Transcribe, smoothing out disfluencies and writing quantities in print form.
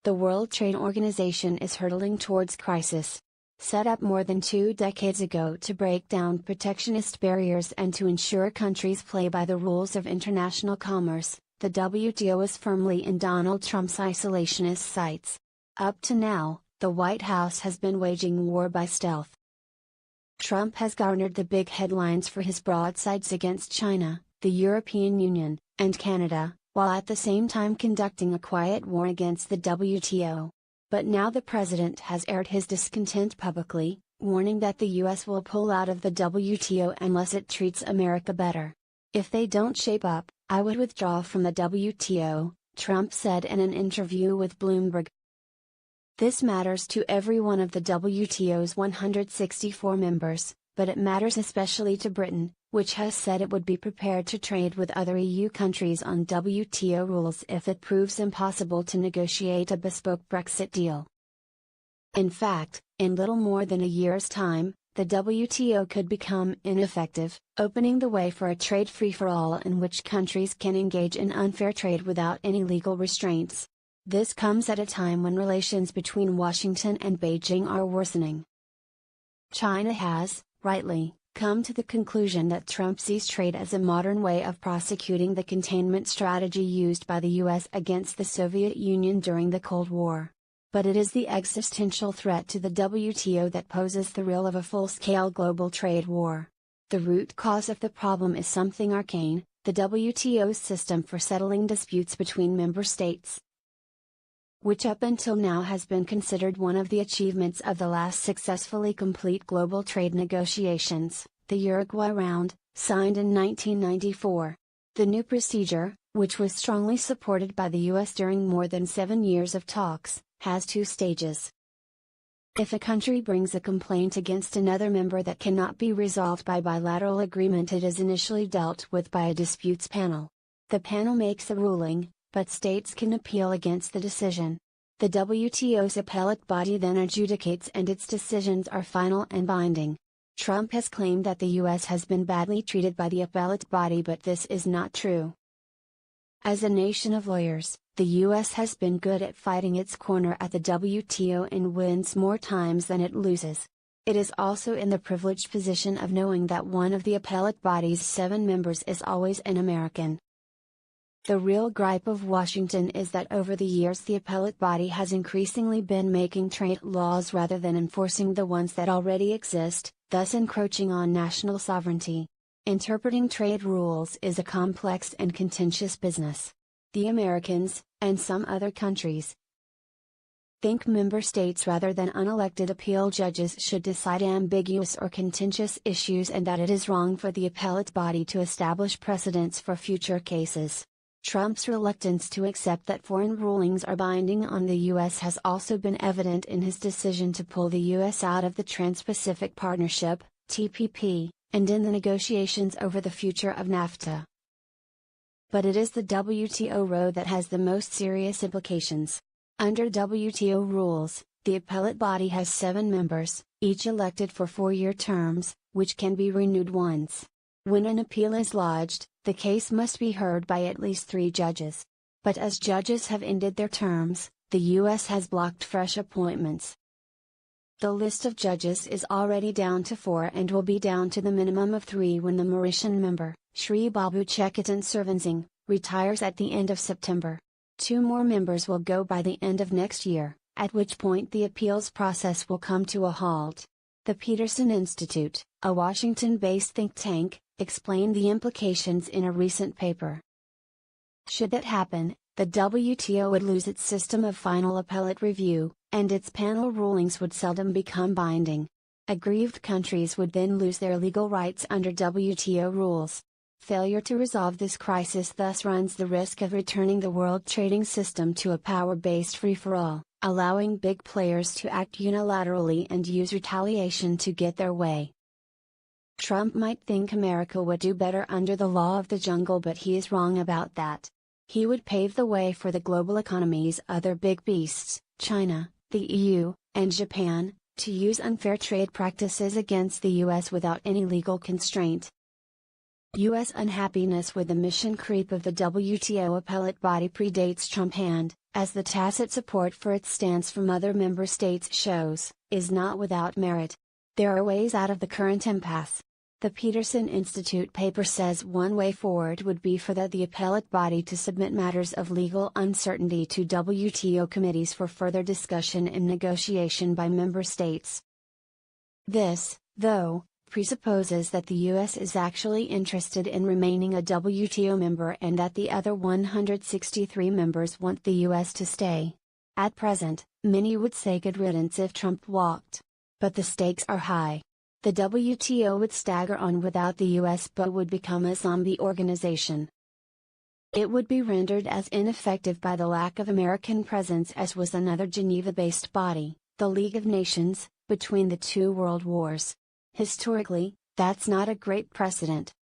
the World Trade Organization is hurtling towards crisis. Set up more than 2 decades ago to break down protectionist barriers and to ensure countries play by the rules of international commerce, the WTO is firmly in Donald Trump's isolationist sights. Up to now, the White House has been waging war by stealth. Trump has garnered the big headlines for his broadsides against China, the European Union, and Canada, while at the same time conducting a quiet war against the WTO. But now the president has aired his discontent publicly, warning that the US will pull out of the WTO unless it treats America better. If they don't shape up, I would withdraw from the WTO, Trump said in an interview with Bloomberg. This matters to every one of the WTO's 164 members, but it matters especially to Britain, which has said it would be prepared to trade with other EU countries on WTO rules if it proves impossible to negotiate a bespoke Brexit deal. In fact, in little more than a year's time, the WTO could become ineffective, opening the way for a trade free-for-all in which countries can engage in unfair trade without any legal restraints. This comes at a time when relations between Washington and Beijing are worsening. China has, rightly, come to the conclusion that Trump sees trade as a modern way of prosecuting the containment strategy used by the US against the Soviet Union during the Cold War. But it is the existential threat to the WTO that poses the risk of a full-scale global trade war. The root cause of the problem is something arcane, the WTO's system for settling disputes between member states, which up until now has been considered one of the achievements of the last successfully complete global trade negotiations, the Uruguay Round, signed in 1994. The new procedure, which was strongly supported by the US during more than 7 years of talks, has 2 stages. If a country brings a complaint against another member that cannot be resolved by bilateral agreement, it is initially dealt with by a disputes panel. The panel makes a ruling, but states can appeal against the decision. The WTO's appellate body then adjudicates and its decisions are final and binding. Trump has claimed that the US has been badly treated by the appellate body, but this is not true. As a nation of lawyers, the US has been good at fighting its corner at the WTO and wins more times than it loses. It is also in the privileged position of knowing that one of the appellate body's 7 members is always an American. The real gripe of Washington is that over the years the appellate body has increasingly been making trade laws rather than enforcing the ones that already exist, thus encroaching on national sovereignty. Interpreting trade rules is a complex and contentious business. The Americans, and some other countries, think member states rather than unelected appeal judges should decide ambiguous or contentious issues, and that it is wrong for the appellate body to establish precedents for future cases. Trump's reluctance to accept that foreign rulings are binding on the US has also been evident in his decision to pull the US out of the Trans-Pacific Partnership, TPP, and in the negotiations over the future of NAFTA. But it is the WTO row that has the most serious implications. Under WTO rules, the appellate body has 7 members, each elected for 4-year terms, which can be renewed once. When an appeal is lodged, the case must be heard by at least 3 judges. But as judges have ended their terms, the US has blocked fresh appointments. The list of judges is already down to 4 and will be down to the minimum of 3 when the Mauritian member, Sri Babu Chekatan Servansing, retires at the end of September. 2 more members will go by the end of next year, at which point the appeals process will come to a halt. The Peterson Institute, a Washington-based think tank, explained the implications in a recent paper. Should that happen, the WTO would lose its system of final appellate review, and its panel rulings would seldom become binding. Aggrieved countries would then lose their legal rights under WTO rules. Failure to resolve this crisis thus runs the risk of returning the world trading system to a power-based free-for-all, allowing big players to act unilaterally and use retaliation to get their way. Trump might think America would do better under the law of the jungle, but he is wrong about that. He would pave the way for the global economy's other big beasts, China, the EU, and Japan, to use unfair trade practices against the US without any legal constraint. US unhappiness with the mission creep of the WTO appellate body predates Trump and, as the tacit support for its stance from other member states shows, is not without merit. There are ways out of the current impasse. The Peterson Institute paper says one way forward would be for the appellate body to submit matters of legal uncertainty to WTO committees for further discussion and negotiation by member states. This, though, presupposes that the U.S. is actually interested in remaining a WTO member and that the other 163 members want the U.S. to stay. At present, many would say good riddance if Trump walked. But the stakes are high. The WTO would stagger on without the US but would become a zombie organization. It would be rendered as ineffective by the lack of American presence as was another Geneva-based body, the League of Nations, between the two world wars. Historically, that's not a great precedent.